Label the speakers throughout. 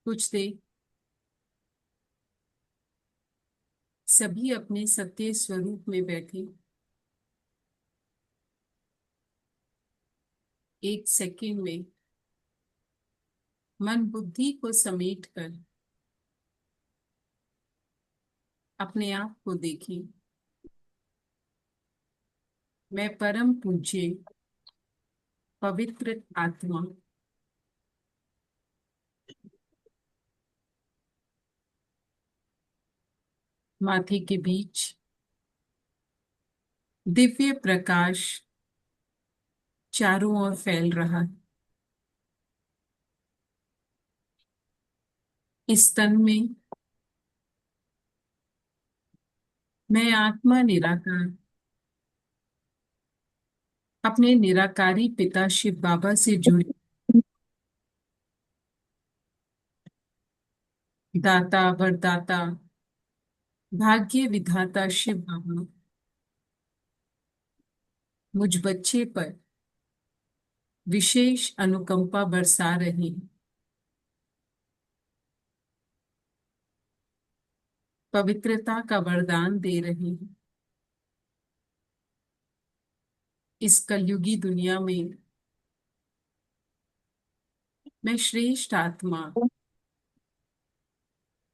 Speaker 1: कुछ देर सभी अपने सत्य स्वरूप में बैठे। एक सेकंड में मन बुद्धि को समेट कर अपने आप को देखें। मैं परम पूज्य पवित्र आत्मा माथे के बीच दिव्य प्रकाश चारों ओर फैल रहा है। इस तन में मैं आत्मा निराकार अपने निराकारी पिता शिव बाबा से जुड़ी दाता वरदाता भाग्य विधाता शिव बाबा मुझ बच्चे पर विशेष अनुकंपा बरसा रहे हैं। पवित्रता का वरदान दे रहे हैं। इस कलयुगी दुनिया में मैं श्रेष्ठ आत्मा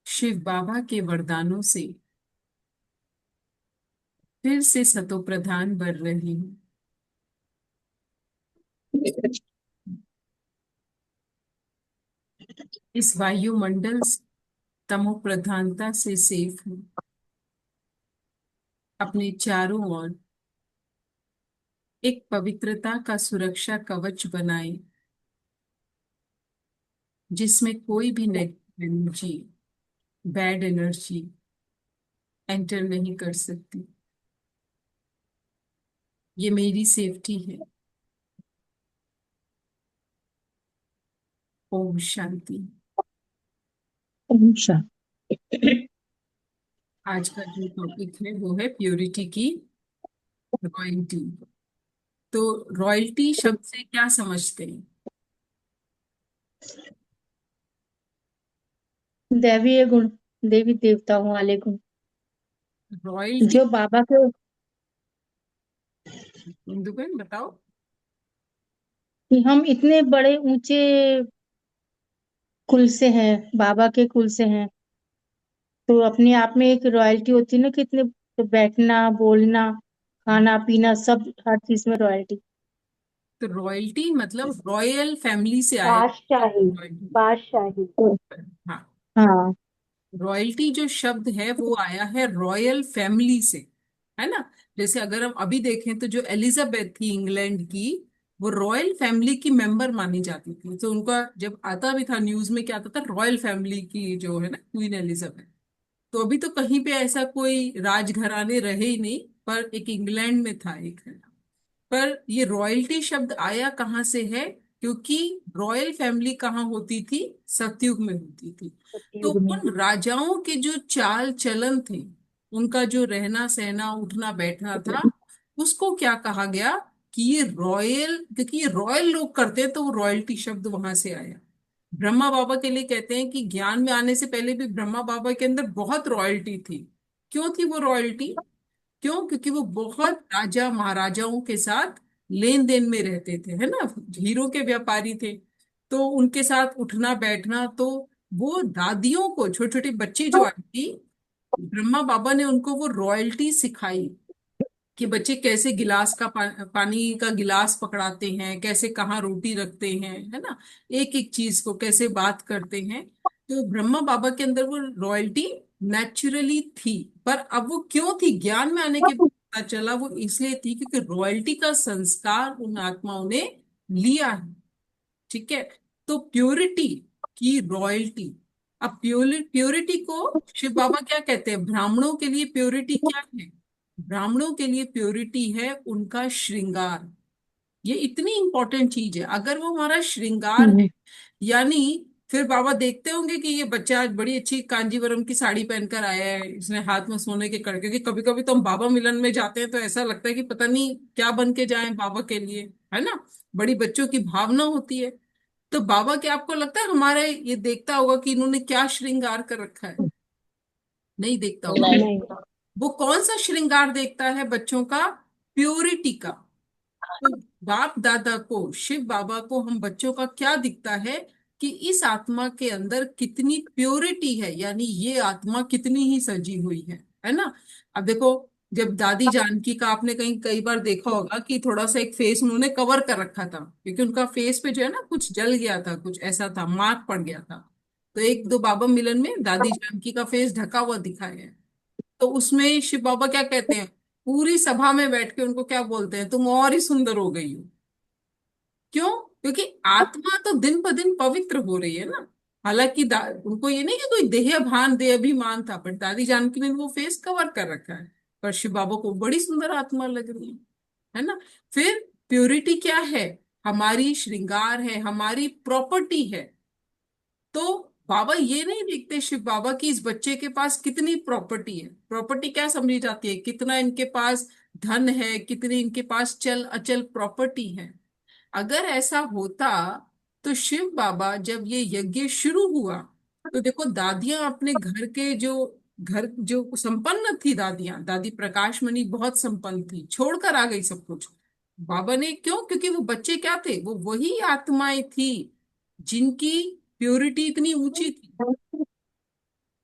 Speaker 1: शिव बाबा के वरदानों से फिर से सतो प्रधान बन रही हूँ। इस वायुमंडल तमो प्रधानता से सेफ हूँ। अपने चारों ओर एक पवित्रता का सुरक्षा कवच बनाए जिसमें कोई भी negative energy bad energy enter नहीं कर सकती। ये मेरी सेफ्टी है। ओम शांति।
Speaker 2: अच्छा।
Speaker 1: आज का जो टॉपिक है वो है प्योरिटी की रॉयल्टी। तो रॉयल्टी शब्द से क्या समझते हैं?
Speaker 2: दैवीय गुण, देवी देवताओं वाले गुण
Speaker 1: रॉयल्टी।
Speaker 2: जो बाबा के,
Speaker 1: हिंदू बहन बताओ।
Speaker 2: कि हम इतने बड़े ऊंचे कुल से हैं, बाबा के कुल से हैं, तो अपने आप में एक रॉयल्टी होती है ना, कि इतने तो बैठना, बोलना, खाना पीना सब, हर चीज में रॉयल्टी।
Speaker 1: तो रॉयल्टी मतलब रॉयल फैमिली से आए।
Speaker 2: बादशाही।
Speaker 1: रॉयल्टी।
Speaker 2: बादशाही।
Speaker 1: हाँ।
Speaker 2: हाँ।
Speaker 1: रॉयल्टी जो शब्द है वो आया है रॉयल फैमिली से, है ना। जैसे अगर हम अभी देखें तो जो एलिजाबेथ थी इंग्लैंड की, वो रॉयल फैमिली की मेंबर मानी जाती थी। तो उनका जब आता भी था न्यूज में क्या आता था, रॉयल फैमिली की जो है ना क्वीन एलिजाबेथ। तो अभी तो कहीं पे ऐसा कोई राजघराने रहे ही नहीं, पर एक इंग्लैंड में था एक है। पर ये रॉयल्टी शब्द आया कहाँ से है? क्योंकि रॉयल फैमिली कहाँ होती थी? सतयुग में होती थी। तो
Speaker 2: सतयुग में।
Speaker 1: उन राजाओं के जो चाल चलन थे, उनका जो रहना सहना उठना बैठना था, उसको क्या कहा गया कि ये रॉयल, क्योंकि ये रॉयल लोग करते हैं तो वो रॉयल्टी शब्द वहां से आया। ब्रह्मा बाबा के लिए कहते हैं कि ज्ञान में आने से पहले भी ब्रह्मा बाबा के अंदर बहुत रॉयल्टी थी। क्यों थी वो रॉयल्टी? क्यों? क्योंकि वो बहुत राजा महाराजाओं के साथ लेन देन में रहते थे, है ना। हीरो के व्यापारी थे। तो उनके साथ उठना बैठना, तो वो दादियों को, छोटे छोटे बच्चे जो आई थी, ब्रह्मा बाबा ने उनको वो रॉयल्टी सिखाई कि बच्चे कैसे गिलास का पानी का गिलास पकड़ाते हैं, कैसे कहाँ रोटी रखते हैं, है ना। एक एक चीज को कैसे बात करते हैं। तो ब्रह्मा बाबा के अंदर वो रॉयल्टी नेचुरली थी। पर अब वो क्यों थी, ज्ञान में आने के बाद पता चला वो इसलिए थी क्योंकि रॉयल्टी का संस्कार उन आत्माओं ने लिया है। ठीक है। तो प्योरिटी की रॉयल्टी। अब प्योरिटी को शिव बाबा क्या कहते हैं? ब्राह्मणों के लिए प्योरिटी क्या है? ब्राह्मणों के लिए प्योरिटी है उनका श्रृंगार। ये इतनी इंपॉर्टेंट चीज है। अगर वो हमारा श्रृंगार है,
Speaker 2: हम्म।
Speaker 1: यानी फिर बाबा देखते होंगे कि ये बच्चा आज बड़ी अच्छी कांजीवरम की साड़ी पहनकर आया है, इसने हाथ में सोने के कड़े, क्योंकि कभी कभी तो हम बाबा मिलन में जाते हैं तो ऐसा लगता है कि पता नहीं क्या बन के जाएं बाबा के लिए, है ना। बड़ी बच्चों की भावना होती है। तो बाबा, क्या आपको लगता है हमारे ये देखता होगा कि इन्होंने क्या श्रृंगार कर रखा है? नहीं देखता होगा।
Speaker 3: नहीं।
Speaker 2: नहीं।
Speaker 1: वो कौन सा श्रृंगार देखता है बच्चों का? प्योरिटी का। तो बाप दादा को, शिव बाबा को, हम बच्चों का क्या दिखता है कि इस आत्मा के अंदर कितनी प्योरिटी है, यानी ये आत्मा कितनी ही सजी हुई है ना। अब देखो, जब दादी जानकी का आपने कहीं कई बार देखा होगा कि थोड़ा सा एक फेस उन्होंने कवर कर रखा था, क्योंकि उनका फेस पे जो है ना कुछ जल गया था, कुछ ऐसा था, मार्क पड़ गया था। तो एक दो बाबा मिलन में दादी जानकी का फेस ढका हुआ दिखाया है। तो उसमें शिव बाबा क्या कहते हैं, पूरी सभा में बैठ के उनको क्या बोलते हैं, तुम और ही सुंदर हो गई हो। क्यों? क्योंकि आत्मा तो दिन ब दिन पवित्र हो रही है ना। हालांकि उनको ये नहीं कि कोई देह भान देह अभिमान था, पर दादी जानकी ने वो फेस कवर कर रखा है, पर शिव बाबा को बड़ी सुंदर आत्मा लग रही है ना। फिर प्योरिटी क्या है? हमारी श्रृंगार है, हमारी प्रॉपर्टी है। तो बाबा ये नहीं देखते शिव बाबा की इस बच्चे के पास कितनी प्रॉपर्टी है। प्रॉपर्टी क्या समझी जाती है? कितना इनके पास धन है, कितनी इनके पास चल अचल प्रॉपर्टी है। अगर ऐसा होता तो शिव बाबा जब ये यज्ञ शुरू हुआ, तो देखो दादियां अपने घर के जो, घर जो संपन्न थी, दादियां, दादी प्रकाश मणि बहुत संपन्न थी, छोड़कर आ गई सब कुछ। बाबा ने क्यों? क्योंकि वो बच्चे क्या थे, वो वही आत्माएं थी जिनकी प्योरिटी इतनी ऊंची थी।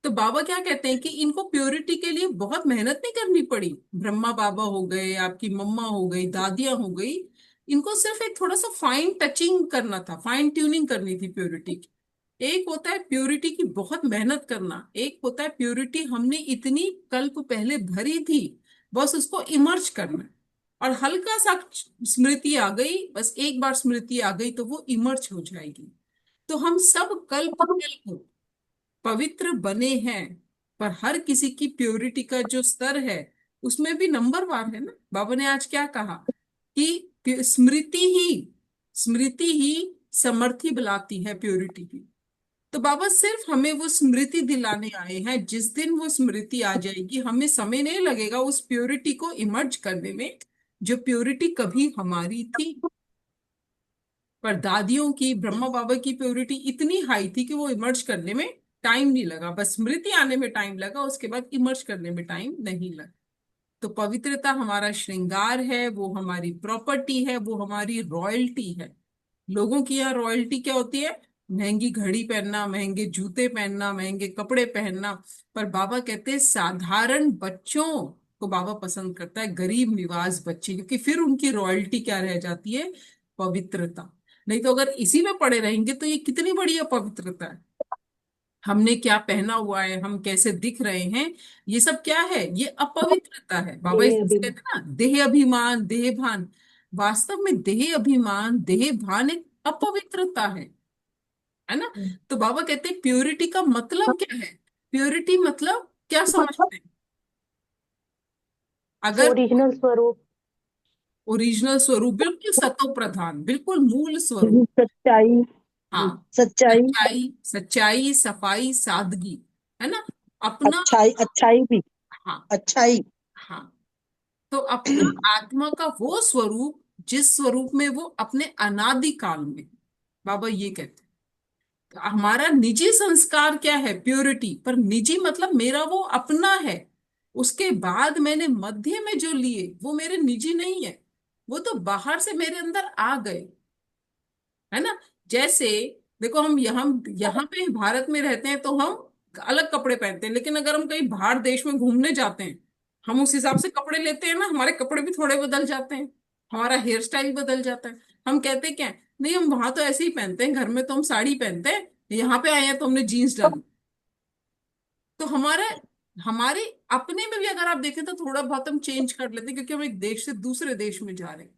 Speaker 1: तो बाबा क्या कहते हैं कि इनको प्योरिटी के लिए बहुत मेहनत नहीं करनी पड़ी। ब्रह्मा बाबा हो गए, आपकी मम्मा हो गई, दादियां हो गई, इनको सिर्फ एक थोड़ा सा फाइन टचिंग करना था, फाइन ट्यूनिंग करनी थी प्योरिटी की। एक होता है प्योरिटी की बहुत मेहनत करना, एक होता है प्योरिटी हमने इतनी कल्प पहले भरी थी, बस उसको इमर्ज करना है। और हल्का सा स्मृति आ गई, बस एक बार स्मृति आ गई तो वो इमर्ज हो जाएगी। तो हम सब कल्प कल्प पवित्र बने हैं, पर हर किसी की प्योरिटी का जो स्तर है उसमें भी नंबरवार है ना। बाबा ने आज क्या कहा कि स्मृति ही समर्थी बुलाती है प्योरिटी की। तो बाबा सिर्फ हमें वो स्मृति दिलाने आए हैं। जिस दिन वो स्मृति आ जाएगी, हमें समय नहीं लगेगा उस प्योरिटी को इमर्ज करने में, जो प्योरिटी कभी हमारी थी। पर दादियों की, ब्रह्मा बाबा की प्योरिटी इतनी हाई थी कि वो इमर्ज करने में टाइम नहीं लगा, बस स्मृति आने में टाइम लगा, उसके बाद इमर्ज करने में टाइम नहीं लगा। तो पवित्रता हमारा श्रृंगार है, वो हमारी प्रॉपर्टी है, वो हमारी रॉयल्टी है। लोगों की यहाँ रॉयल्टी क्या होती है? महंगी घड़ी पहनना, महंगे जूते पहनना, महंगे कपड़े पहनना। पर बाबा कहते हैं साधारण बच्चों को बाबा पसंद करता है, गरीब निवाज बच्चे, क्योंकि फिर उनकी रॉयल्टी क्या रह जाती है? पवित्रता। नहीं तो अगर इसी में पड़े रहेंगे तो ये कितनी बड़ी अपवित्रता है। हमने क्या पहना हुआ है, हम कैसे दिख रहे हैं, ये सब क्या है? ये अपवित्रता है। बाबा
Speaker 3: ये
Speaker 1: इसलिए
Speaker 3: अभी
Speaker 1: कहते हैं ना, देह अभिमान देह भान। वास्तव में देह अभिमान देह भान एक अपवित्रता है ना। तो बाबा कहते हैं प्योरिटी का मतलब क्या है? प्योरिटी मतलब क्या समझते हैं? अगर
Speaker 3: ओरिजिनल स्वरूप,
Speaker 1: ओरिजिनल स्वरूप, बिल्कुल सतो प्रधान, बिल्कुल मूल स्वरूप।
Speaker 3: सच्चाई,
Speaker 1: हाँ,
Speaker 3: सच्चाई,
Speaker 1: सच्चाई, सच्चाई, सफाई, सादगी, है ना। अपना,
Speaker 3: अच्छाई, अच्छाई भी,
Speaker 1: हाँ,
Speaker 3: अच्छाई।
Speaker 1: हाँ। तो अपना आत्मा का वो स्वरूप, जिस स्वरूप में वो अपने अनादि काल में, बाबा ये कहते हैं। तो हमारा निजी संस्कार क्या है? प्योरिटी। पर निजी मतलब मेरा वो अपना है, उसके बाद मैंने मध्य में जो लिए वो मेरे निजी नहीं है, वो तो बाहर से मेरे अंदर आ गए, है ना। जैसे देखो, हम यहाँ पे भारत में रहते हैं तो हम अलग कपड़े पहनते हैं, लेकिन अगर हम कहीं बाहर देश में घूमने जाते हैं, हम उस हिसाब से कपड़े लेते हैं ना, हमारे कपड़े भी थोड़े बदल जाते हैं, हमारा हेयर स्टाइल बदल जाता है। हम कहते हैं क्या है, नहीं हम वहां तो ऐसे ही पहनते हैं, घर में तो हम साड़ी पहनते हैं, यहाँ पे आए हैं तो हमने जीन्स डाली। तो हमारे हमारे अपने में भी अगर आप देखें तो थोड़ा बहुत हम चेंज कर लेते हैं, क्योंकि हम एक देश से दूसरे देश में जा रहे हैं।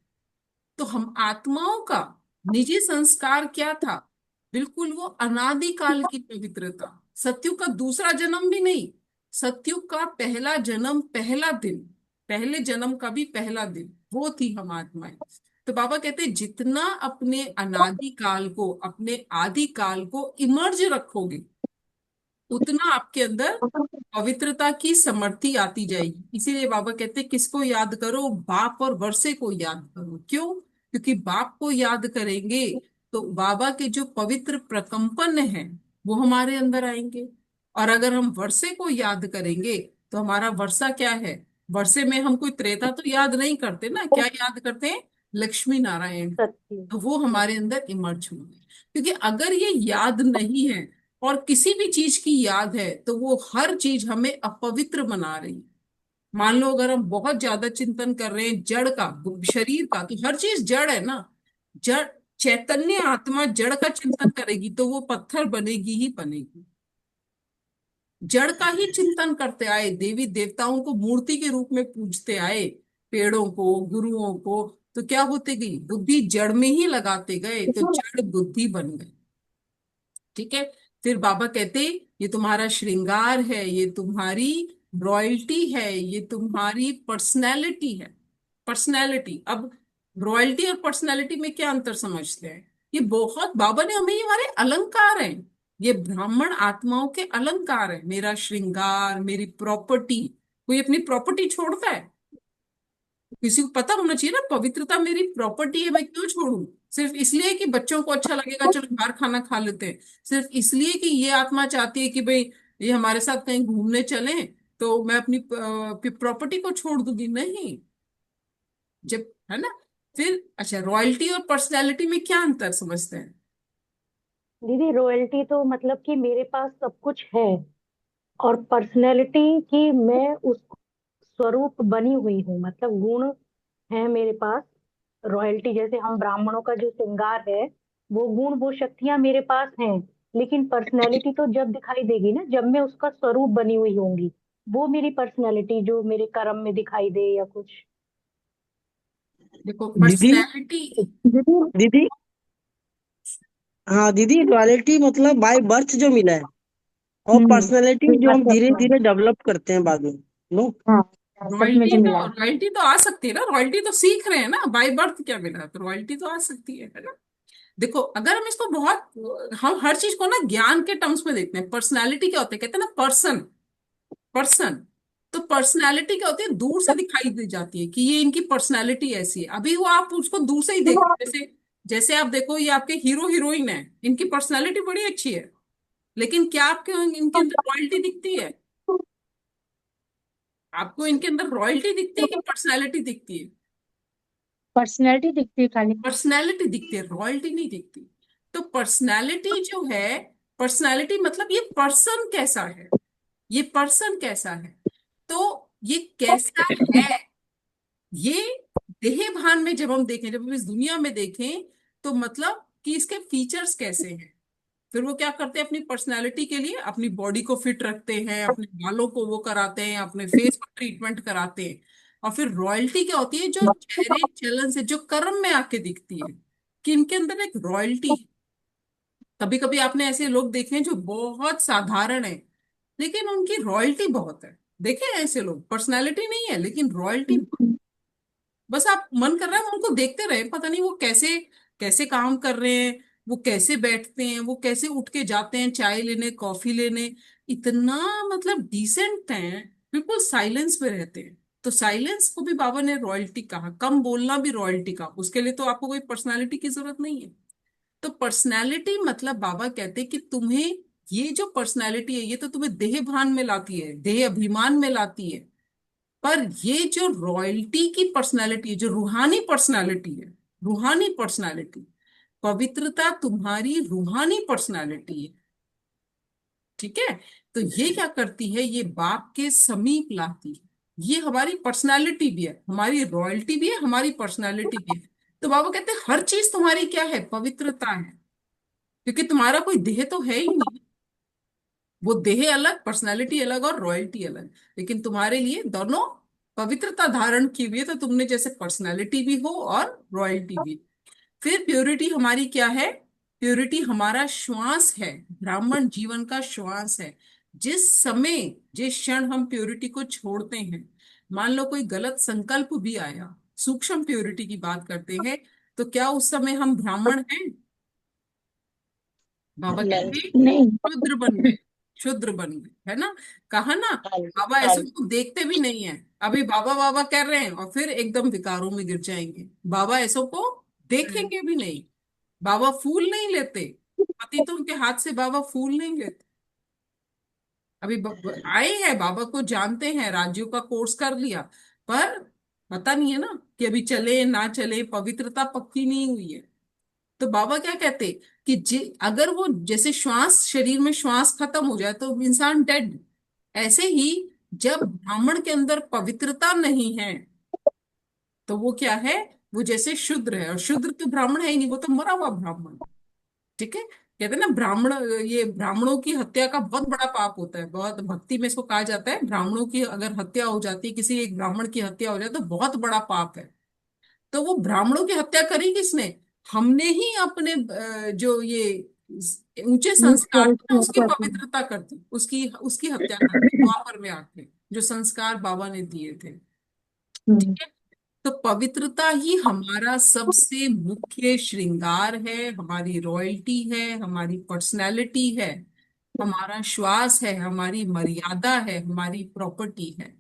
Speaker 1: तो हम आत्माओं का निजी संस्कार क्या था? बिल्कुल वो अनादिकाल की पवित्रता। सत्युग का दूसरा जन्म भी नहीं, सत्युग का पहला जन्म, पहला दिन, पहले जन्म का भी पहला दिन, वो थी हम आत्माएं। तो बाबा कहते हैं जितना अपने अनादिकाल को, अपने आदि काल को इमर्ज रखोगे, उतना आपके अंदर पवित्रता की समर्थि आती जाएगी। इसीलिए बाबा कहते हैं किसको याद करो? बाप और वर्षे को याद करो। क्यों? क्योंकि बाप को याद करेंगे तो बाबा के जो पवित्र प्रकंपन है वो हमारे अंदर आएंगे। और अगर हम वर्षे को याद करेंगे तो हमारा वर्षा क्या है? वर्षे में हम कोई त्रेता तो याद नहीं करते ना, क्या याद करते हैं? लक्ष्मी नारायण।
Speaker 3: सत्य।
Speaker 1: तो वो हमारे अंदर इमर्ज होंगे। क्योंकि अगर ये याद नहीं है और किसी भी चीज की याद है तो वो हर चीज हमें अपवित्र बना रही है। मान लो अगर हम बहुत ज्यादा चिंतन कर रहे हैं जड़ का, शरीर का, तो हर चीज जड़ है ना। जड़, चैतन्य आत्मा जड़ का चिंतन करेगी तो वो पत्थर बनेगी ही बनेगी। जड़ का ही चिंतन करते आए, देवी देवताओं को मूर्ति के रूप में पूजते आए, पेड़ों को, गुरुओं को, तो क्या होते गई? बुद्धि जड़ में ही लगाते गए तो जड़ बुद्धि बन गई। ठीक है। फिर बाबा कहते, ये तुम्हारा श्रृंगार है, ये तुम्हारी रॉयल्टी है, ये तुम्हारी पर्सनैलिटी है। पर्सनैलिटी। अब रॉयल्टी और पर्सनैलिटी में क्या अंतर समझते हैं? ये बहुत, बाबा ने हमें, ये हमारे अलंकार हैं। ये ब्राह्मण आत्माओं के अलंकार है। मेरा श्रृंगार, मेरी प्रॉपर्टी। कोई अपनी प्रॉपर्टी छोड़ता है? किसी को पता होना चाहिए ना, पवित्रता मेरी प्रॉपर्टी है, मैं क्यों छोड़ूं? सिर्फ इसलिए कि बच्चों को अच्छा लगेगा चलो बाहर खाना खा लेते हैं, सिर्फ इसलिए कि ये आत्मा चाहती है कि भाई ये हमारे साथ कहीं घूमने चलें, तो मैं अपनी प्रॉपर्टी को छोड़ दूंगी? नहीं। जब, है ना। फिर अच्छा, रॉयल्टी और पर्सनैलिटी में क्या अंतर समझते हैं?
Speaker 3: दीदी, रॉयल्टी तो मतलब कि मेरे पास सब कुछ है, और पर्सनैलिटी कि मैं उस स्वरूप बनी हुई हूँ, मतलब गुण है मेरे पास। रॉयल्टी जैसे हम ब्राह्मणों का जो श्रृंगार है, वो गुण वो शक्तियां मेरे पास हैं। लेकिन पर्सनैलिटी तो जब दिखाई देगी ना, जब मैं उसका स्वरूप बनी हुई होंगी, वो मेरी पर्सनैलिटी जो मेरे कर्म में दिखाई दे या कुछ।
Speaker 1: देखो
Speaker 4: दीदी
Speaker 1: पर्सनैलिटी।
Speaker 4: दीदी हाँ दीदी, रॉयल्टी मतलब बाय बर्थ जो मिला है, और पर्सनालिटी जो हम धीरे
Speaker 2: जन्मजात में।
Speaker 4: धीरे डेवलप करते हैं बाद में। नो।
Speaker 2: हाँ, विरासत में
Speaker 1: रॉयल्टी
Speaker 2: जो
Speaker 1: तो,
Speaker 2: मिला है।
Speaker 1: रॉयल्टी तो आ सकती है ना, रॉयल्टी तो सीख रहे हैं ना, बाय बर्थ क्या मिला, तो रॉयल्टी तो आ सकती है ना। देखो अगर हम इसको बहुत, हम हर चीज को ना ज्ञान के टर्म्स में देखते हैं। पर्सनालिटी क्या होता है? कहते हैं ना पर्सन। पर्सन। तो पर्सनालिटी क्या होती है? दूर से दिखाई दे जाती है कि ये इनकी पर्सनालिटी ऐसी है। अभी वो आप उसको दूर से ही देख, जैसे, जैसे आप देखो ये आपके हीरो हीरोइन है, इनकी पर्सनालिटी बड़ी अच्छी है, लेकिन क्या आपके इनके अंदर रॉयल्टी दिखती है? आपको इनके अंदर रॉयल्टी दिखती है कि पर्सनालिटी दिखती है?
Speaker 2: पर्सनैलिटी दिखती है खाली।
Speaker 1: पर्सनैलिटी दिखती है, रॉयल्टी नहीं दिखती। तो पर्सनैलिटी जो है, पर्सनैलिटी मतलब ये पर्सन कैसा है, ये पर्सन कैसा है, तो ये कैसा है, ये देह भान में जब हम देखें, जब हम इस दुनिया में देखें, तो मतलब कि इसके फीचर्स कैसे हैं। फिर वो क्या करते हैं? अपनी पर्सनैलिटी के लिए अपनी बॉडी को फिट रखते हैं, अपने बालों को वो कराते हैं, अपने फेस पर ट्रीटमेंट कराते हैं। और फिर रॉयल्टी क्या होती है? जो चेहरे चलन से, जो कर्म में आके दिखती है, कि इनके अंदर एक रॉयल्टी है। कभी कभी आपने ऐसे लोग देखे हैं जो बहुत साधारण है, लेकिन उनकी रॉयल्टी बहुत है। देखे हैं ऐसे लोग, पर्सनैलिटी नहीं है लेकिन रॉयल्टी। बस आप मन कर रहा है उनको देखते रहे, पता नहीं वो कैसे कैसे काम कर रहे हैं, वो कैसे बैठते हैं, वो कैसे उठ के जाते हैं चाय लेने, कॉफी लेने, इतना मतलब डिसेंट हैं, बिल्कुल साइलेंस में रहते हैं। तो साइलेंस को भी बाबा ने रॉयल्टी कहा, कम बोलना भी रॉयल्टी कहा। उसके लिए तो आपको कोई पर्सनालिटी की जरूरत नहीं है। तो पर्सनालिटी मतलब बाबा कहते हैं कि तुम्हें, ये जो पर्सनालिटी है ये तो तुम्हें देह भान में लाती है, देह अभिमान में लाती है। पर ये जो रॉयल्टी की पर्सनालिटी है, जो रूहानी पर्सनालिटी है, रूहानी पर्सनालिटी, पवित्रता तुम्हारी रूहानी पर्सनालिटी है। ठीक है। तो ये क्या करती है? ये बाप के समीप लाती है। ये हमारी पर्सनालिटी भी है, हमारी रॉयल्टी भी है, हमारी पर्सनालिटी भी है। तो बाबा कहते हैं हर चीज तुम्हारी क्या है? पवित्रता है। क्योंकि तुम्हारा कोई देह तो है ही नहीं। वो देह अलग, पर्सनालिटी अलग और रॉयल्टी अलग, लेकिन तुम्हारे लिए दोनों पवित्रता धारण की हुई है। तो तुमने जैसे पर्सनालिटी भी हो और रॉयल्टी भी। फिर प्योरिटी हमारी क्या है? प्योरिटी हमारा श्वास है, ब्राह्मण जीवन का श्वास है। जिस समय, जिस क्षण हम प्योरिटी को छोड़ते हैं, मान लो कोई गलत संकल्प भी आया, सूक्ष्म प्योरिटी की बात करते हैं, तो क्या उस समय हम ब्राह्मण हैं? बाबा कहते हैं
Speaker 2: नहीं।
Speaker 1: शुद्र बन गए, शुद्र बन गए, है ना। कहा ना।
Speaker 4: हाँ जी,
Speaker 1: बाबा
Speaker 4: हाँ
Speaker 1: ऐसे
Speaker 4: जी।
Speaker 1: को देखते भी नहीं है, अभी बाबा बाबा कर रहे हैं और फिर एकदम विकारों में गिर जाएंगे। बाबा ऐसो को देखेंगे भी नहीं। बाबा फूल नहीं लेते, पति तो उनके हाथ से बाबा फूल नहीं लेते। अभी आए हैं, बाबा को जानते हैं, राज्यों का कोर्स कर लिया, पर पता नहीं है ना कि अभी चले ना चले, पवित्रता पक्की नहीं हुई है। तो बाबा क्या कहते कि अगर वो जैसे श्वास, शरीर में श्वास खत्म हो जाए तो इंसान डेड, ऐसे ही जब ब्राह्मण के अंदर पवित्रता नहीं है तो वो क्या है, वो जैसे शूद्र है, और शूद्र तो ब्राह्मण है ही नहीं, वो तो मरा हुआ ब्राह्मण। ठीक है, कहते हैं ना ब्राह्मण, ये ब्राह्मणों की हत्या का बहुत बड़ा पाप होता है, बहुत भक्ति में इसको कहा जाता है, ब्राह्मणों की अगर हत्या हो जाती है, किसी एक ब्राह्मण की हत्या हो जाए तो बहुत बड़ा पाप है। तो वो ब्राह्मणों की हत्या करी किसने? हमने ही अपने जो ये ऊंचे
Speaker 2: नीच
Speaker 1: संस्कार है
Speaker 2: स्वरूप
Speaker 1: ना,
Speaker 2: की
Speaker 1: उसकी
Speaker 2: हत्या की।
Speaker 1: पवित्रता करती, उसकी उसकी हत्या करती द्वापर में आके, जो संस्कार बाबा ने दिए थे।
Speaker 2: हम्म।
Speaker 1: ठीक है, तो पवित्रता ही हमारा सबसे मुख्य श्रृंगार है, हमारी रॉयल्टी है, हमारी पर्सनैलिटी है, हमारा श्वास है, हमारी मर्यादा है, हमारी प्रॉपर्टी है।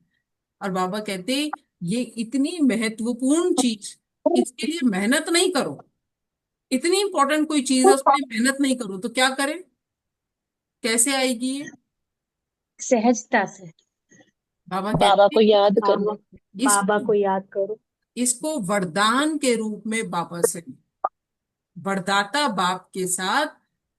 Speaker 1: और बाबा कहते ये इतनी महत्वपूर्ण चीज, इसके लिए मेहनत नहीं करो, इतनी इंपॉर्टेंट कोई चीज है उसके लिए मेहनत नहीं करो तो क्या करें, कैसे आएगी ये?
Speaker 2: सहजता से।
Speaker 1: बाबा
Speaker 5: बाबा
Speaker 1: कहते
Speaker 5: को याद
Speaker 3: बाबा
Speaker 5: करो।
Speaker 1: इस
Speaker 3: बाबा को याद करो।
Speaker 1: इसको वरदान के रूप में बाबा से, वरदाता बाप के साथ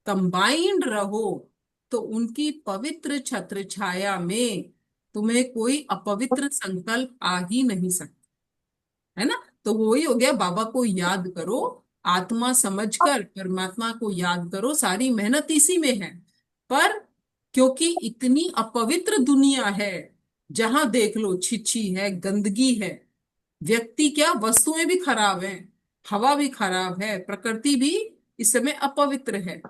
Speaker 1: कंबाइंड रहो, तो उनकी पवित्र छत्र छाया में तुम्हें कोई अपवित्र संकल्प आ ही नहीं सकता, है ना। तो वही हो गया, बाबा को याद करो, आत्मा समझकर परमात्मा को याद करो, सारी मेहनत इसी में है। पर क्योंकि इतनी अपवित्र दुनिया है, जहां देख लो छिछी है, गंदगी है, व्यक्ति क्या, वस्तुएं भी खराब हैं, हवा भी खराब है, प्रकृति भी इस समय अपवित्र है।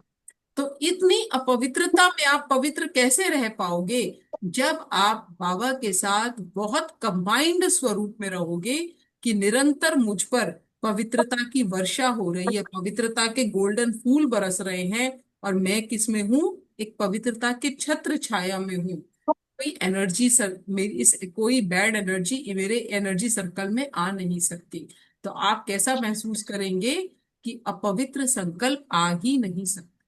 Speaker 1: तो इतनी अपवित्रता में आप पवित्र कैसे रह पाओगे? जब आप बाबा के साथ बहुत कंबाइंड स्वरूप में रहोगे, कि निरंतर मुझ पर पवित्रता की वर्षा हो रही है, पवित्रता के गोल्डन फूल बरस रहे हैं, और मैं किस में हूँ, एक पवित्रता के छत्र छाया में हूँ। कोई एनर्जी सर मेरी इस कोई बैड एनर्जी मेरे एनर्जी सर्कल में आ नहीं सकती। तो आप कैसा महसूस करेंगे कि अपवित्र संकल्प आ ही नहीं सकते।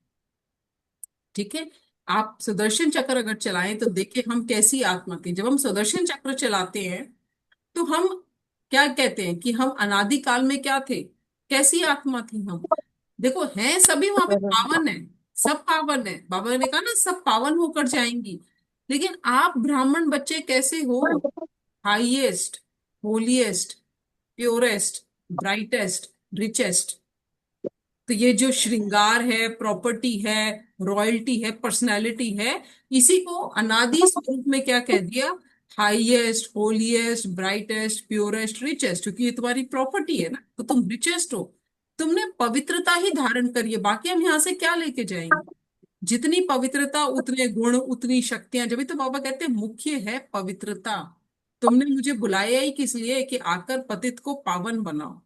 Speaker 1: ठीक है, आप सुदर्शन चक्र अगर चलाएं तो देखिए हम कैसी आत्मा थी। जब हम सुदर्शन चक्र चलाते हैं तो हम क्या कहते हैं कि हम अनादि काल में क्या थे, कैसी आत्मा थी हम। देखो हैं सभी वहां पे पावन है, सब पावन है, बाबा ने कहा ना सब पावन होकर जाएंगी, लेकिन आप ब्राह्मण बच्चे कैसे हो? Highest, holiest, purest, brightest, richest. तो ये जो श्रृंगार है, प्रॉपर्टी है, रॉयल्टी है, पर्सनालिटी है, इसी को अनादि स्वरूप में क्या कह दिया, highest, holiest, brightest, purest, richest, क्योंकि ये तुम्हारी प्रॉपर्टी है ना, तो तुम रिचेस्ट हो। तुमने पवित्रता ही धारण करी है, बाकी हम यहाँ से क्या लेके जाएंगे? जितनी पवित्रता उतने गुण उतनी शक्तियां, जब भी तो बाबा कहते हैं मुख्य है पवित्रता। तुमने मुझे बुलाया ही किस लिए, कि आकर पतित को पावन बनाओ।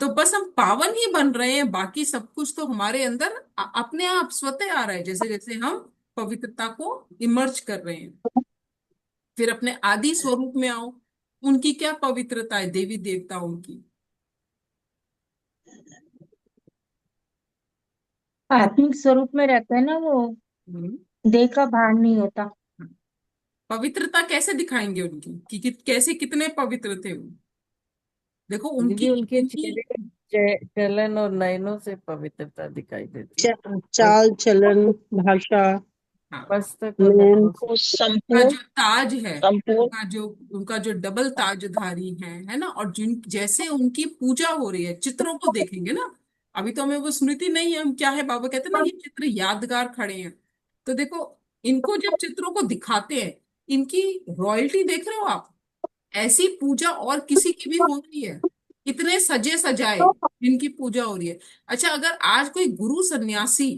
Speaker 1: तो बस हम पावन ही बन रहे हैं, बाकी सब कुछ तो हमारे अंदर अपने आप स्वतः आ रहा है, जैसे जैसे हम पवित्रता को इमर्ज कर रहे हैं। फिर अपने आदि स्वरूप में आओ, उनकी क्या पवित्रता है, देवी देवताओं की।
Speaker 2: आत्मिक स्वरूप में रहता है ना वो,
Speaker 1: हम्म।
Speaker 2: देह का भार नहीं होता।
Speaker 1: पवित्रता कैसे दिखाएंगे उनकी, कैसे कितने पवित्र थे वो? देखो उनकी
Speaker 5: दीदी उनके
Speaker 1: उनकी
Speaker 5: चेहरे के चलन और नयनों से पवित्रता दिखाई देती है। और
Speaker 4: चाल चलन, भाषा,
Speaker 1: हाँ,
Speaker 5: मस्तक और
Speaker 4: नयन,
Speaker 5: नथनों से।
Speaker 1: वो उनका
Speaker 5: संपूर्ण
Speaker 1: जो ताज है,
Speaker 5: संपूर्ण
Speaker 1: उनका जो डबल ताजधारी है ना, और जिन जैसे उनकी पूजा हो रही है, चित्रों को देखेंगे ना, अभी तो हमें वो स्मृति नहीं है, हम क्या है, बाबा कहते हैं ना ये चित्र यादगार खड़े हैं। तो देखो, इनको जब चित्रों को दिखाते हैं, इनकी रॉयल्टी देख रहे हो आप, ऐसी पूजा और किसी की भी हो रही है, इतने सजे सजाए इनकी पूजा हो रही है। अच्छा, अगर आज कोई गुरु सन्यासी,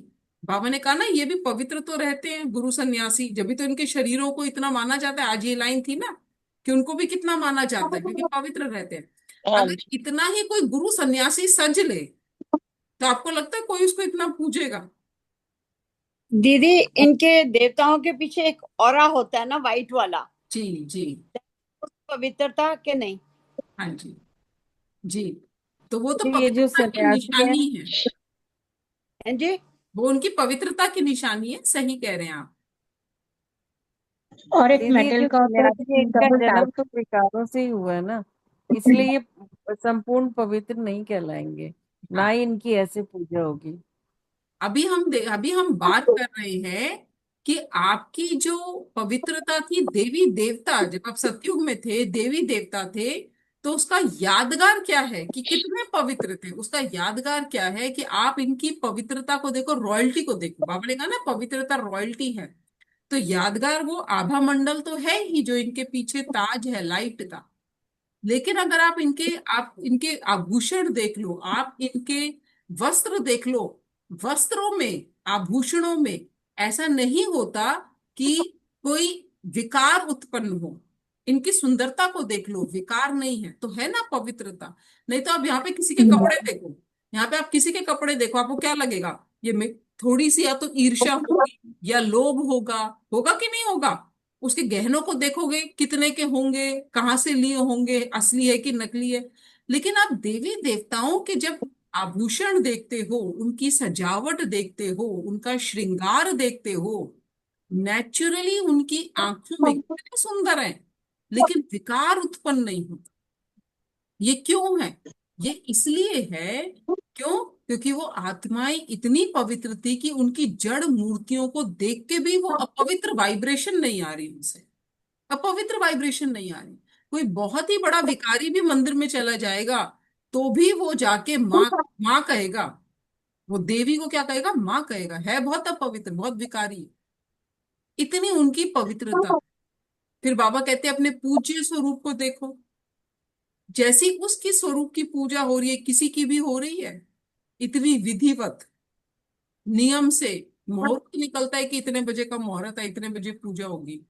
Speaker 1: बाबा ने कहा ना ये भी पवित्र तो रहते हैं गुरु सन्यासी, जब भी तो इनके शरीरों को इतना माना जाता है, आज ये लाइन थी ना कि उनको भी कितना माना जाता है क्योंकि पवित्र रहते हैं।
Speaker 5: हाँ
Speaker 1: अगर
Speaker 5: जी।
Speaker 1: इतना ही कोई गुरु सन्यासी सज ले, तो आपको लगता है कोई उसको इतना पूजेगा?
Speaker 6: दीदी इनके देवताओं के पीछे एक ऑरा होता है ना, वाइट वाला,
Speaker 1: जी जी।
Speaker 6: उस पवित्रता के नहीं।
Speaker 1: हाँ जी। जी, तो वो तो
Speaker 5: ये जो
Speaker 1: पवित्रता की
Speaker 5: सन्यासी है,
Speaker 1: निशानी है।
Speaker 6: हैं जी।
Speaker 1: वो उनकी पवित्रता की निशानी है, सही कह रहे हैं आप।
Speaker 2: और एक
Speaker 5: दीदी
Speaker 2: मेटल का होता
Speaker 5: क्योंकि
Speaker 2: है
Speaker 5: इनका
Speaker 2: डबल
Speaker 5: जन्म
Speaker 2: टाइप।
Speaker 5: तो विकारों से ही हुआ है ना, इसलिए ये संपूर्ण पवित्र नहीं कहलाएंगे, ना
Speaker 1: हाँ,
Speaker 5: ही इनकी ऐसे पूजा होगी।
Speaker 1: अभी हम बात कर रहे हैं कि आपकी जो पवित्रता थी, देवी देवता, जब आप सतयुग में थे, देवी देवता थे, तो उसका यादगार क्या है कि कितने पवित्र थे। उसका यादगार क्या है कि आप इनकी पवित्रता को देखो, रॉयल्टी को देखो। बाबा ने कहा ना पवित्रता रॉयल्टी है। तो यादगार वो आभा मंडल तो है ही, जो इनके पीछे ताज है लाइट का। लेकिन अगर आप इनके आभूषण देख लो, आप इनके वस्त्र देख लो, वस्त्रों में, आभूषणों में ऐसा नहीं होता कि कोई विकार उत्पन्न हो। इनकी सुंदरता को देख लो, विकार नहीं है, तो है ना पवित्रता। नहीं तो आप यहाँ पे किसी के कपड़े देखो, यहाँ पे आप किसी के कपड़े देखो, आपको क्या लगेगा? थोड़ी सी या तो ईर्ष्या होगी या लोभ होगा। होगा कि नहीं होगा? उसके गहनों को देखोगे, कितने के होंगे, कहाँ से लिए होंगे, असली है कि नकली है। लेकिन आप देवी देवताओं के जब आभूषण देखते हो, उनकी सजावट देखते हो, उनका श्रृंगार देखते हो, नेचुरली उनकी आंखों में कितने सुंदर है, लेकिन विकार उत्पन्न नहीं होता। ये क्यों है? ये इसलिए है, क्यों? क्योंकि वो आत्माएं इतनी पवित्र थी कि उनकी जड़ मूर्तियों को देख के भी वो अपवित्र वाइब्रेशन नहीं आ रही उनसे, अपवित्र वाइब्रेशन नहीं आ रही। कोई बहुत ही बड़ा भिखारी भी मंदिर में चला जाएगा, तो भी वो जाके माँ, माँ कहेगा। वो देवी को क्या कहेगा? माँ कहेगा। है बहुत अपवित्र, बहुत भिखारी, इतनी उनकी पवित्रता। फिर बाबा कहते हैं अपने पूज्य स्वरूप को देखो, जैसी उसकी स्वरूप की पूजा हो रही है, किसी की भी हो रही है, इतनी विधिवत नियम से। मुहूर्त निकलता है कि इतने बजे का मुहूर्त है, इतने बजे पूजा होगी।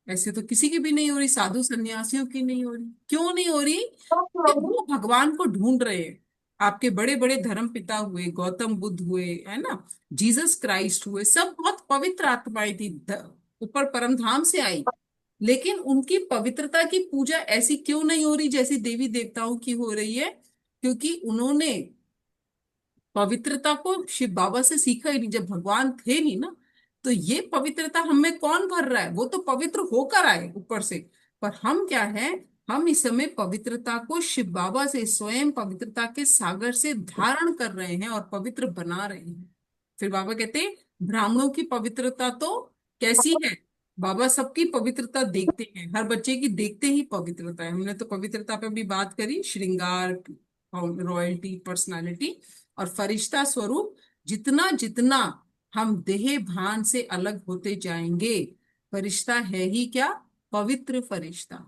Speaker 1: ऐसे तो किसी की भी नहीं हो रही, साधु सन्यासियों की नहीं हो रही। क्यों नहीं हो रही? कि वो भगवान को ढूंढ रहे हैं। आपके बड़े बड़े धर्म पिता हुए, गौतम बुद्ध हुए, है ना, जीसस क्राइस्ट हुए, सब बहुत पवित्र आत्माएं थी, ऊपर परम धाम से आई। लेकिन उनकी पवित्रता की पूजा ऐसी क्यों नहीं हो रही जैसी देवी देवताओं की हो रही है? क्योंकि उन्होंने पवित्रता को शिव बाबा से सीखा ही नहीं। जब भगवान थे नहीं ना, तो ये पवित्रता हमें कौन भर रहा है? वो तो पवित्र होकर आए ऊपर से। पर हम क्या है? हम इस समय पवित्रता को शिव बाबा से, स्वयं पवित्रता के सागर से धारण कर रहे हैं और पवित्र बना रहे हैं। फिर बाबा कहते हैं ब्राह्मणों की पवित्रता तो कैसी है? बाबा सबकी पवित्रता देखते हैं, हर बच्चे की देखते ही पवित्रता है। हमने तो पवित्रता पे भी बात करी, श्रृंगार और रॉयल्टी, पर्सनालिटी और फरिश्ता स्वरूप। जितना जितना हम देह भान से अलग होते जाएंगे, फरिश्ता है ही क्या? पवित्र फरिश्ता।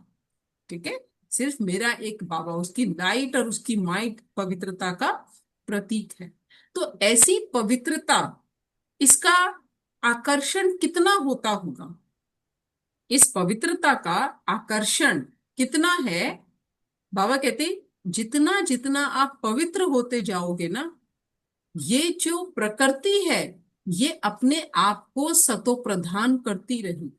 Speaker 1: ठीक है। सिर्फ मेरा एक बाबा, उसकी लाइट और उसकी माइट पवित्रता का प्रतीक है। तो ऐसी पवित्रता, इसका आकर्षण कितना होता होगा? इस पवित्रता का आकर्षण कितना है? बाबा कहते जितना जितना आप पवित्र होते जाओगे ना, ये जो प्रकृति है, ये अपने आप को सतो प्रधान करती रही।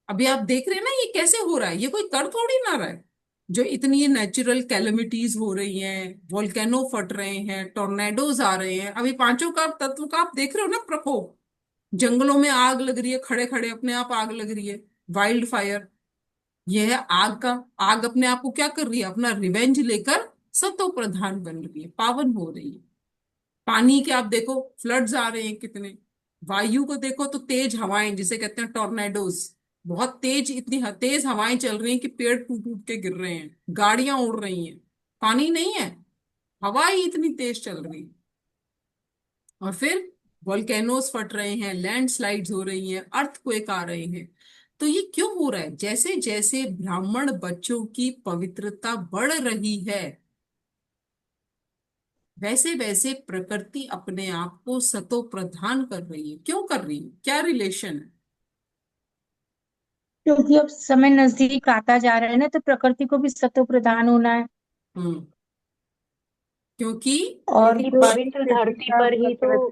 Speaker 1: अभी आप देख रहे हैं ना ये कैसे हो रहा है, ये कोई कर थोड़ी ना रहा है। जो इतनी ये नेचुरल कैलेमिटीज हो रही हैं, वोल्केनो फट रहे हैं, टोर्नेडोज आ रहे हैं, अभी पांचों का तत्व का आप देख रहे हो ना प्रकोप। जंगलों में आग लग रही है, खड़े खड़े अपने आप आग लग रही है, वाइल्ड फायर। यह है आग का। आग अपने आप को क्या कर रही है? अपना रिवेंज लेकर सतो प्रधान बन रही है, पावन हो रही है। पानी के आप देखो, फ्लड्स आ रहे हैं कितने। वायु को देखो तो तेज हवाएं, जिसे कहते हैं टॉर्नेडोज, बहुत तेज, इतनी तेज हवाएं चल रही हैं कि पेड़ टूट टूट के गिर रहे हैं, गाड़ियां उड़ रही हैं। पानी नहीं है, हवा ही इतनी तेज चल रही है। और फिर वोल्केनोज फट रहे हैं, लैंडस्लाइड्स हो रही हैं, अर्थक्वेक आ रहे हैं। तो ये क्यों हो रहा है? जैसे जैसे ब्राह्मण बच्चों की पवित्रता बढ़ रही है, वैसे वैसे प्रकृति अपने आप को सतो प्रधान कर रही है। क्यों कर रही है? क्या रिलेशन है?
Speaker 2: क्योंकि अब समय नजदीक आता जा रहा है ना, तो प्रकृति को भी सत्व प्रधान होना है।
Speaker 1: हम्म। क्योंकि
Speaker 2: और
Speaker 3: क्योंकि
Speaker 2: जो
Speaker 3: पवित्र धरती पर ही तो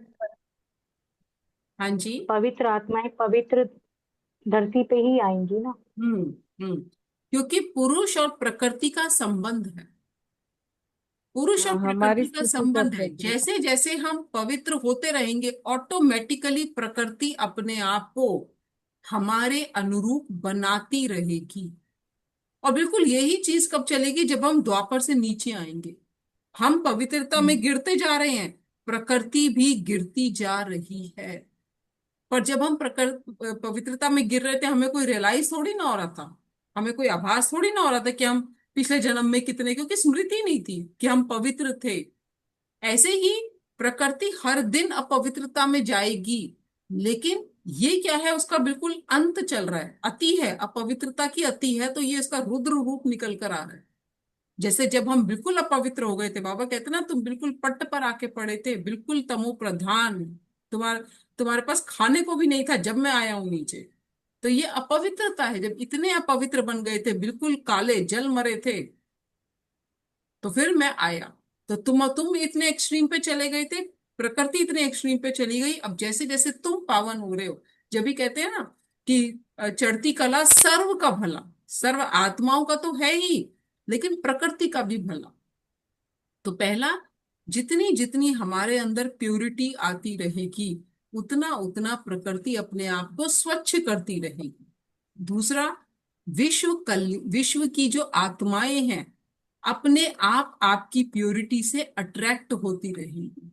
Speaker 1: हाँ जी।
Speaker 3: पवित्र आत्माएं पवित्र धरती पे ही आएंगी ना।
Speaker 1: हम्म। हम्म। क्योंकि पुरुष और प्रकृति का संबंध है। पुरुष और
Speaker 5: हमारी
Speaker 1: प्रकृति का
Speaker 5: स्थिति कर
Speaker 1: संबंध है।
Speaker 5: देगी।
Speaker 1: जैसे जैसे हम पवित्र होते रहेंगे, ऑटोमेटिकली प्रकृति अपने आप को हमारे अनुरूप बनाती रहेगी। और बिल्कुल यही चीज कब चलेगी, जब हम द्वापर से नीचे आएंगे। हम पवित्रता में गिरते जा रहे हैं, प्रकृति भी गिरती जा रही है। पर जब हम पवित्रता में गिर रहे थे, हमें कोई रियलाइज थोड़ी ना हो रहा था, हमें कोई आभास थोड़ी ना हो रहा था कि हम पिछले जन्म में कितने, क्योंकि स्मृति नहीं थी कि हम पवित्र थे। ऐसे ही प्रकृति हर दिन अपवित्रता में जाएगी, लेकिन ये क्या है, उसका बिल्कुल अंत चल रहा है। अति है, अपवित्रता की अति है, तो ये इसका रुद्र रूप निकल कर आ रहा है। जैसे जब हम बिल्कुल अपवित्र हो गए थे, बाबा कहते ना, तुम बिल्कुल पट्ट पर आके पड़े थे, बिल्कुल तमो प्रधान, तुम्हारे तुम्हारे पास खाने को भी नहीं था जब मैं आया हूं नीचे। तो ये अपवित्रता है। जब इतने अपवित्र बन गए थे, बिल्कुल काले जल मरे थे, तो फिर मैं आया। तो तुम इतने एक्सट्रीम पे चले गए थे, प्रकृति इतने एक्सट्रीम पे चली गई। अब जैसे जैसे तुम पावन हो रहे हो, जब भी कहते हैं ना कि चढ़ती कला सर्व का भला, सर्व आत्माओं का तो है ही, लेकिन प्रकृति का भी भला। तो पहला, जितनी जितनी हमारे अंदर प्यूरिटी आती रहेगी, उतना उतना प्रकृति अपने आप को स्वच्छ करती रहेगी। दूसरा, विश्व की जो आत्माएं हैं, अपने आप आपकी प्योरिटी से अट्रैक्ट होती रहेगी।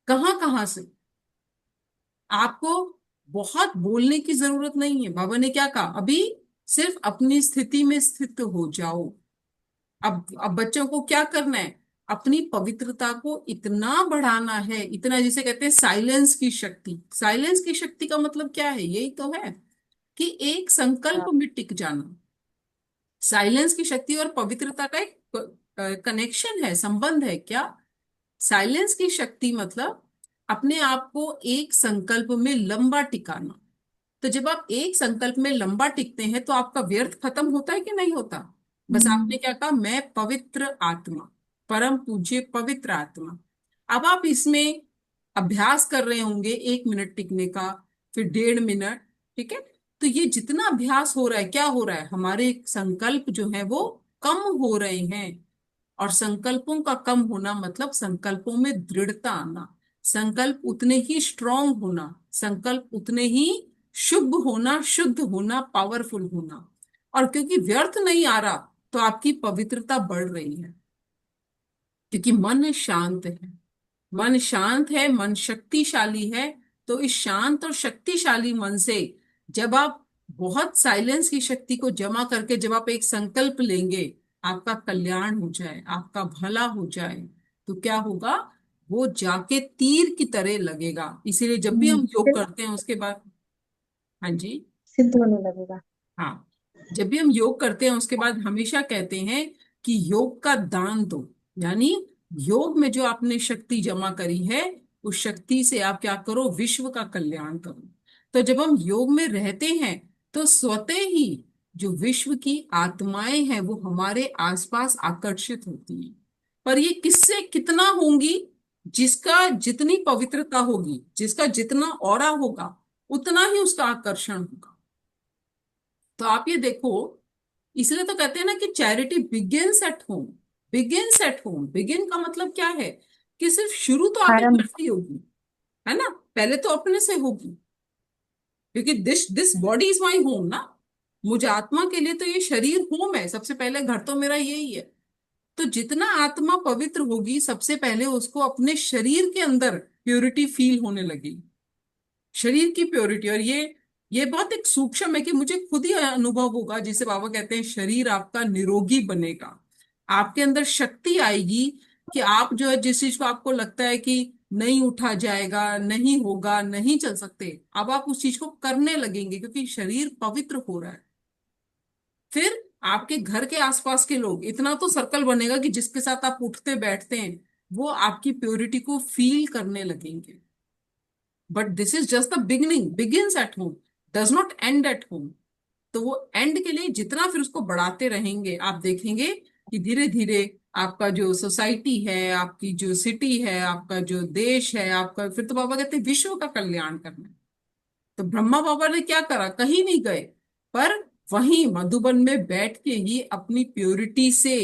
Speaker 1: कहां कहां से? आपको बहुत बोलने की जरूरत नहीं है। बाबा ने क्या कहा अभी, सिर्फ अपनी स्थिति में स्थित हो जाओ। अब बच्चों को क्या करना है, अपनी पवित्रता को इतना बढ़ाना है, इतना, जिसे कहते हैं साइलेंस की शक्ति। साइलेंस की शक्ति का मतलब क्या है, यही तो है कि एक संकल्प
Speaker 5: हाँ,
Speaker 1: में टिक जाना। साइलेंस की शक्ति और पवित्रता का एक कनेक्शन है, संबंध है क्या? साइलेंस की शक्ति मतलब अपने आप को एक संकल्प में लंबा टिकाना। तो जब आप एक संकल्प में लंबा टिकते हैं, तो आपका व्यर्थ खत्म होता है कि नहीं होता? बस आपने क्या कहा, मैं पवित्र आत्मा, परम पूज्य पवित्र आत्मा। अब आप इसमें अभ्यास कर रहे होंगे 1 मिनट टिकने का, फिर 1.5 मिनट, ठीक है। तो ये जितना अभ्यास हो रहा है, क्या हो रहा है, हमारे संकल्प जो है वो कम हो रहे हैं। और संकल्पों का कम होना मतलब संकल्पों में दृढ़ता आना, संकल्प उतने ही स्ट्रांग होना, संकल्प उतने ही शुभ होना, शुद्ध होना, पावरफुल होना। और क्योंकि व्यर्थ नहीं आ रहा, तो आपकी पवित्रता बढ़ रही है, क्योंकि मन शांत है। मन शांत है, मन शक्तिशाली है। तो इस शांत और शक्तिशाली मन से जब आप बहुत साइलेंस की शक्ति को जमा करके जब आप एक संकल्प लेंगे, आपका कल्याण हो जाए, आपका भला हो जाए, तो क्या होगा, वो जाके तीर की तरह लगेगा। इसीलिए जब भी हम योग करते हैं उसके बाद, हाँ जी,
Speaker 2: सिद्ध होने लगेगा।
Speaker 1: हाँ, जब भी हम योग करते हैं उसके बाद हमेशा कहते हैं कि योग का दान दो। यानी योग में जो आपने शक्ति जमा करी है, उस शक्ति से आप क्या करो, विश्व का कल्याण करो। तो जब हम योग में रहते हैं, तो स्वतः ही जो विश्व की आत्माएं हैं वो हमारे आसपास आकर्षित होती हैं। पर ये किससे कितना होंगी, जिसका जितनी पवित्रता होगी, जिसका जितना ऑरा होगा, उतना ही उसका आकर्षण होगा। तो आप ये देखो, इसलिए तो कहते हैं ना कि charity begins at home. Begins at home, begin का मतलब क्या है, कि सिर्फ शुरू तो आपके घर
Speaker 2: आरंभ।
Speaker 1: से ही होगी, है ना, पहले तो अपने से होगी, क्योंकि this this body is my home ना। मुझे आत्मा के लिए तो ये शरीर होम है, सबसे पहले घर तो मेरा यही है। तो जितना आत्मा पवित्र होगी, सबसे पहले उसको अपने शरीर के अंदर प्योरिटी फील होने लगेगी, शरीर की प्योरिटी। और ये बहुत एक सूक्ष्म है कि मुझे खुद ही अनुभव होगा, जिसे बाबा कहते हैं शरीर आपका निरोगी बनेगा। आपके अंदर शक्ति आएगी कि आप जो है, जिस चीज को आपको लगता है कि नहीं उठा जाएगा, नहीं होगा, नहीं चल सकते, अब आप उस चीज को करने लगेंगे, क्योंकि शरीर पवित्र हो रहा है। फिर आपके घर के आसपास के लोग, इतना तो सर्कल बनेगा कि जिसके साथ आप उठते बैठते हैं, वो आपकी प्योरिटी को फील करने लगेंगे। But this is just the beginning, begins at home, does not and at home. तो वो एंड के लिए जितना फिर उसको बढ़ाते रहेंगे, आप देखेंगे कि धीरे धीरे आपका जो सोसाइटी है, आपकी जो सिटी है, आपका जो देश है, आपका, फिर तो बाबा कहते हैं विश्व का कल्याण करना है। तो ब्रह्मा बाबा ने क्या करा, कहीं नहीं गए, पर वहीं मधुबन में बैठ के ही अपनी प्योरिटी से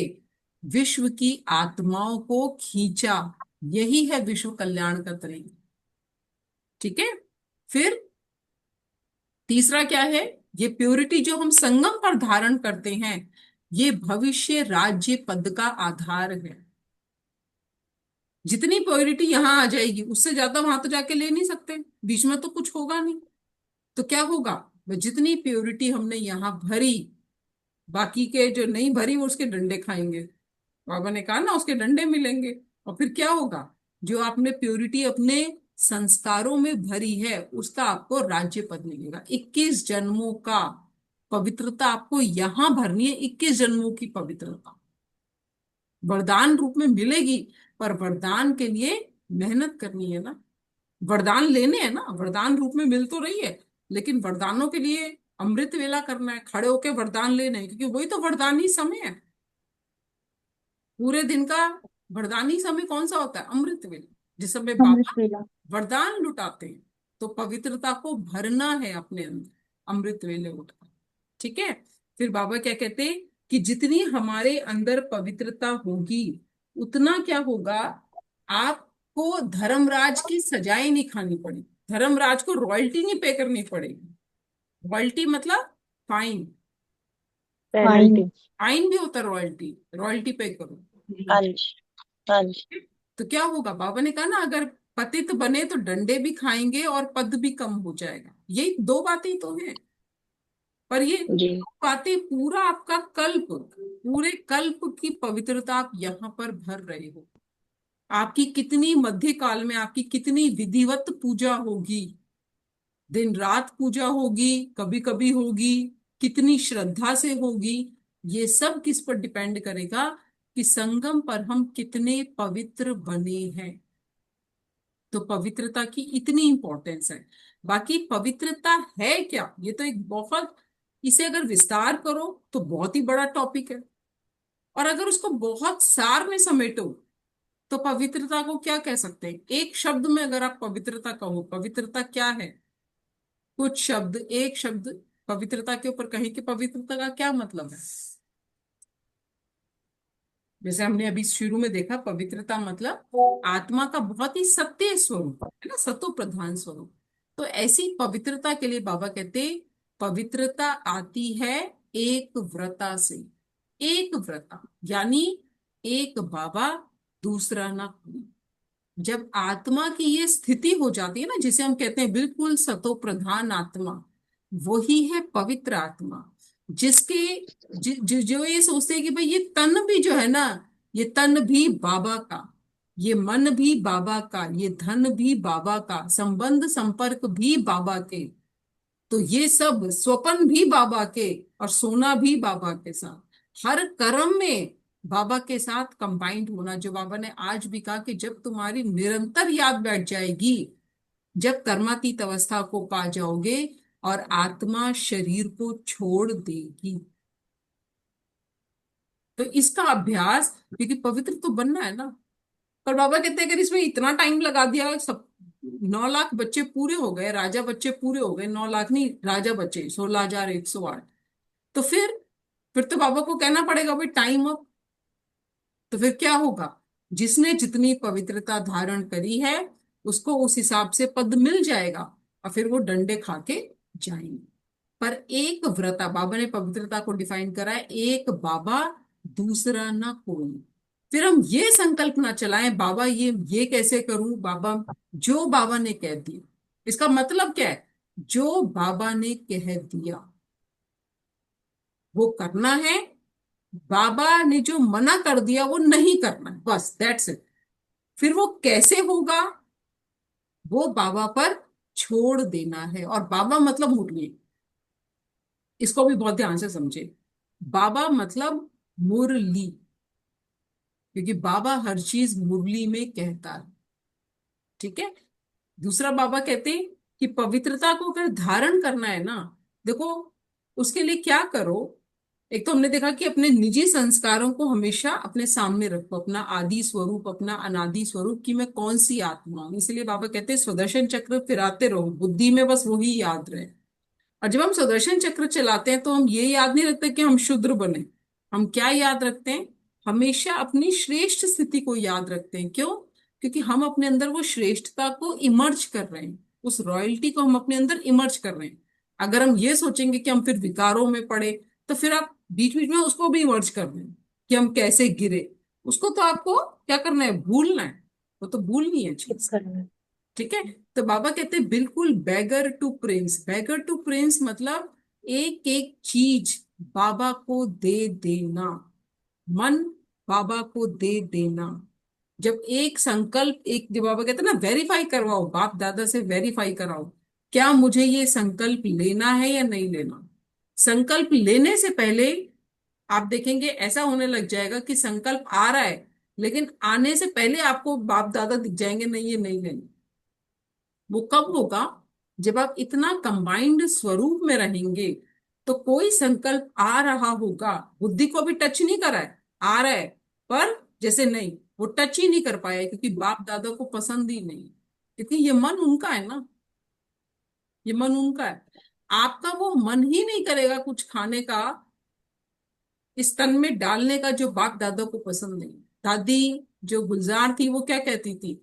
Speaker 1: विश्व की आत्माओं को खींचा। यही है विश्व कल्याण का तरीका। ठीक है। फिर तीसरा क्या है? ये प्योरिटी जो हम संगम पर धारण करते हैं, ये भविष्य राज्य पद का आधार है। जितनी प्योरिटी यहां आ जाएगी उससे ज्यादा वहां तो जाके ले नहीं सकते, बीच में तो कुछ होगा नहीं। तो क्या होगा? वो जितनी प्योरिटी हमने यहाँ भरी, बाकी के जो नहीं भरी वो उसके डंडे खाएंगे। बाबा ने कहा ना, उसके डंडे मिलेंगे। और फिर क्या होगा? जो आपने प्योरिटी अपने संस्कारों में भरी है उसका आपको राज्य पद मिलेगा। 21 जन्मों का पवित्रता आपको यहां भरनी है, 21 जन्मों की पवित्रता वरदान रूप में मिलेगी। पर वरदान के लिए मेहनत करनी है ना। वरदान लेने हैं ना, वरदान रूप में मिल तो रही है, लेकिन वरदानों के लिए अमृत वेला करना है, खड़े होके वरदान लेने हैं, क्योंकि वही तो वरदानी समय है। पूरे दिन का वरदानी समय कौन सा होता है? अमृत वेला, जिस समय
Speaker 2: अमृत
Speaker 1: बाबा
Speaker 2: वेला।
Speaker 1: वरदान लुटाते हैं। तो पवित्रता को भरना है अपने अंदर अमृत वेले उठकर। ठीक है। फिर बाबा क्या कहते हैं कि जितनी हमारे अंदर पवित्रता होगी उतना क्या होगा, आपको धर्मराज की सजाएं नहीं खानी पड़ेगी। धर्मराज को रॉयल्टी नहीं पे करनी पड़ेगी। रॉयल्टी मतलब फाइन।
Speaker 2: फाइन।
Speaker 3: पेनल्टी।
Speaker 1: फाइन भी होता है रॉयल्टी, रॉयल्टी पे करो।
Speaker 3: हाँ जी, हाँ जी।
Speaker 1: तो क्या होगा? बाबा ने कहा ना, अगर पतित बने तो डंडे भी खाएंगे और पद भी कम हो जाएगा। ये दो बातें तो हैं, पर ये
Speaker 3: जी।
Speaker 1: बातें पूरा आपका कल्प, पूरे कल्प की पवित्रता आप यहाँ पर भर रहे हो। आपकी कितनी मध्य काल में आपकी कितनी विधिवत पूजा होगी, दिन रात पूजा होगी, कभी कभी होगी, कितनी श्रद्धा से होगी। ये सब किस पर डिपेंड करेगा? कि संगम पर हम कितने पवित्र बने हैं। तो पवित्रता की इतनी इंपॉर्टेंस है। बाकी पवित्रता है क्या, ये तो एक बहुत, इसे अगर विस्तार करो तो बहुत ही बड़ा टॉपिक है। और अगर उसको बहुत सार में समेटो तो पवित्रता को क्या कह सकते हैं? एक शब्द में अगर आप पवित्रता कहो, पवित्रता क्या है? कुछ शब्द, एक शब्द पवित्रता के ऊपर कहें कि पवित्रता का क्या मतलब है। जैसे हमने अभी शुरू में देखा, पवित्रता मतलब आत्मा का बहुत ही सत्य स्वरूप है ना, सतो प्रधान स्वरूप। तो ऐसी पवित्रता के लिए बाबा कहते, पवित्रता आती है एक व्रता से। एक व्रता यानी एक बाबा दूसरा ना कोई। जब आत्मा की ये स्थिति हो जाती है ना, जिसे हम कहते हैं बिल्कुल सतो प्रधान आत्मा, वही है पवित्र आत्मा। जिसके जो ये सोचते हैं कि भाई ये तन भी जो है ना, ये तन भी बाबा का, ये मन भी बाबा का, ये धन भी बाबा का, संबंध संपर्क भी बाबा के, तो ये सब स्वपन भी बाबा के और सोना भी बाबा के साथ, हर कर्म में बाबा के साथ कंबाइंड होना। जो बाबा ने आज भी कहा कि जब तुम्हारी निरंतर याद बैठ जाएगी, जब कर्मातीत अवस्था को पा जाओगे और आत्मा शरीर को छोड़ देगी, तो इसका अभ्यास, क्योंकि पवित्र तो बनना है ना। पर बाबा कहते हैं अगर इसमें इतना टाइम लगा दिया, सब 9 लाख बच्चे पूरे हो गए, राजा बच्चे पूरे हो गए, 9 लाख नहीं, राजा बच्चे 16,108, तो फिर तो बाबा को कहना पड़ेगा भाई टाइम अप। तो फिर क्या होगा? जिसने जितनी पवित्रता धारण करी है उसको उस हिसाब से पद मिल जाएगा और फिर वो डंडे खा के जाएंगे। पर एक व्रता, बाबा ने पवित्रता को डिफाइन करा है, एक बाबा दूसरा ना कोई। फिर हम ये संकल्प ना चलाएं बाबा ये कैसे करूं, बाबा जो बाबा ने कह दिया। इसका मतलब क्या है? जो बाबा ने कह दिया वो करना है, बाबा ने जो मना कर दिया वो नहीं करना है, बस दैट्स इट। फिर वो कैसे होगा, वो बाबा पर छोड़ देना है। और बाबा मतलब मुरली, इसको भी बहुत ध्यान से समझे। बाबा मतलब मुरली, क्योंकि बाबा हर चीज मुरली में कहता है। ठीक है। दूसरा बाबा कहते हैं कि पवित्रता को अगर धारण करना है ना, देखो उसके लिए क्या करो। एक तो हमने देखा कि अपने निजी संस्कारों को हमेशा अपने सामने रखो, अपना आदि स्वरूप, अपना अनादि स्वरूप, कि मैं कौन सी आत्मा हूं। इसलिए बाबा कहते हैं सुदर्शन चक्र फिराते रहो, बुद्धि में बस वही याद रहे। और जब हम सुदर्शन चक्र चलाते हैं तो हम ये याद नहीं रखते कि हम शूद्र बने। हम क्या याद रखते हैं? हमेशा अपनी श्रेष्ठ स्थिति को याद रखते हैं। क्यों? क्योंकि हम अपने अंदर वो श्रेष्ठता को इमर्ज कर रहे हैं, उस रॉयल्टी को हम अपने अंदर इमर्ज कर रहे हैं। अगर हम ये सोचेंगे कि हम फिर विकारों में पड़े, तो फिर आप बीच बीच में उसको भी इमर्ज कर रहे हैं कि हम कैसे गिरे। उसको तो आपको क्या करना है? भूलना है। वो तो भूलनी है
Speaker 3: स्किप
Speaker 1: चीज।
Speaker 3: करना है।
Speaker 1: ठीक है। तो बाबा कहते हैं बिल्कुल beggar to prince. Beggar to prince मतलब एक एक चीज बाबा को दे देना, मन बाबा को दे देना। जब एक संकल्प, एक जो बाबा कहते हैं ना, वेरीफाई करवाओ, बाप दादा से वेरीफाई कराओ, क्या मुझे ये संकल्प लेना है या नहीं लेना। संकल्प लेने से पहले आप देखेंगे ऐसा होने लग जाएगा कि संकल्प आ रहा है, लेकिन आने से पहले आपको बाप दादा दिख जाएंगे, नहीं ये नहीं लेना। वो कब होगा? जब आप इतना कंबाइंड स्वरूप में रहेंगे, तो कोई संकल्प आ रहा होगा, बुद्धि को भी टच नहीं करा है, आ रहा है, पर जैसे नहीं, वो टच ही नहीं कर पाया है, क्योंकि बाप दादा को पसंद ही नहीं। क्योंकि ये मन उनका है ना, ये मन उनका है। आपका वो मन ही नहीं करेगा कुछ खाने का, इस तन में डालने का, जो बाप दादा को पसंद नहीं। दादी जो गुलजार थी, वो क्या कहती थी?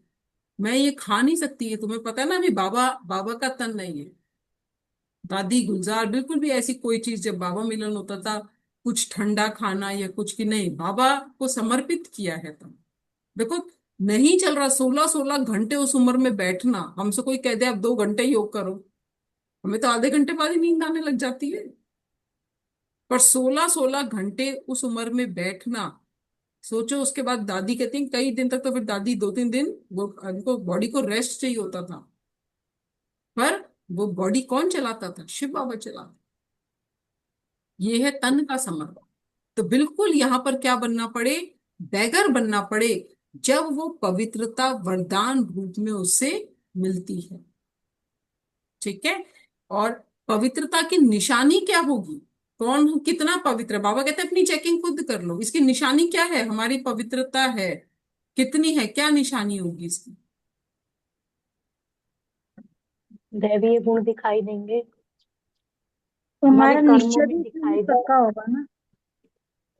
Speaker 1: मैं ये खा नहीं सकती है, तुम्हें पता है ना, अभी बाबा बाबा का तन नहीं है। दादी गुलजार बिल्कुल भी ऐसी कोई चीज, जब बाबा मिलन होता था, कुछ ठंडा खाना या कुछ की नहीं, बाबा को समर्पित किया है तब। देखो, नहीं चल रहा 16-16 घंटे उस उम्र में बैठना। हमसे कोई कह दे आप 2 घंटे योग करो, हमें तो आधे घंटे बाद ही नींद आने लग जाती है। पर 16-16 घंटे उस उम्र में बैठना, सोचो। उसके बाद दादी कहती हैं कई दिन तक, तो फिर दादी 2-3 दिन वो, उनको बॉडी को रेस्ट चाहिए होता था, पर वो बॉडी कौन चलाता था? शिव बाबा चलाते। ये है तन का समर्पण। तो बिल्कुल यहाँ पर क्या बनना पड़े? बैगर बनना पड़े, जब वो पवित्रता वरदान रूप में उससे मिलती है। ठीक है। और पवित्रता की निशानी क्या होगी? कौन कितना पवित्र है? बाबा कहते हैं अपनी चेकिंग खुद कर लो, इसकी निशानी क्या है? हमारी पवित्रता है कितनी है, क्या निशानी होगी इसकी?
Speaker 3: दैवीय गुण दिखाई देंगे,
Speaker 2: तो
Speaker 3: हमारे
Speaker 2: हमारा
Speaker 3: कर्मों
Speaker 2: निश्चय
Speaker 3: में
Speaker 2: भी इसमें
Speaker 3: दिखाई दे।
Speaker 2: पक्का होगा ना।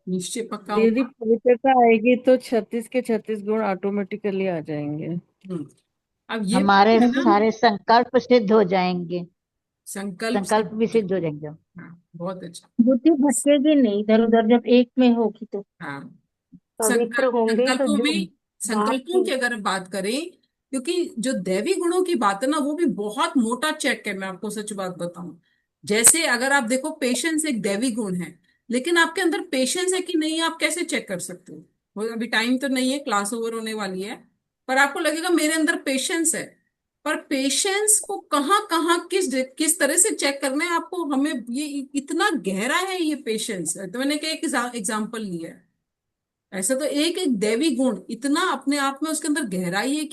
Speaker 1: निश्चय पक्का
Speaker 5: यदि
Speaker 1: होगा।
Speaker 5: पवित्रता आएगी तो 36 के 36 गुण ऑटोमेटिकली आ जाएंगे।
Speaker 1: अब ये
Speaker 7: हमारे
Speaker 1: है ना,
Speaker 7: सारे संकल्प सिद्ध हो जाएंगे,
Speaker 1: संकल्प से।
Speaker 7: संकल्प भी सिद्ध हो जाएंगे।
Speaker 1: हाँ, बहुत अच्छा।
Speaker 2: बुद्धि भटकेगी नहीं इधर उधर जब एक में होगी तो।
Speaker 1: हाँ,
Speaker 3: पवित्र होंगे तो
Speaker 1: संकल्पों
Speaker 3: जो
Speaker 1: में,
Speaker 3: बाप
Speaker 1: संकल्पों
Speaker 3: की।
Speaker 1: की अगर बात करें, क्योंकि जो दैवी गुणों की बात है ना, वो भी बहुत मोटा चेक है। मैं आपको सच बात बताऊं, जैसे अगर आप देखो, पेशेंस एक दैवी गुण है, लेकिन आपके अंदर पेशेंस है कि नहीं, आप कैसे चेक कर सकते हो? अभी टाइम तो नहीं है, क्लास ओवर होने वाली है, पर आपको लगेगा मेरे अंदर पेशेंस है। पर पेशेंस को कहाँ कहाँ किस किस तरह से चेक करना है आपको, हमें ये इतना गहरा है ये पेशेंस। तो मैंने क्या एक एग्जाम्पल लिया है। ऐसा तो एक एक दैवी गुण इतना अपने आप में, उसके अंदर गहराई है कि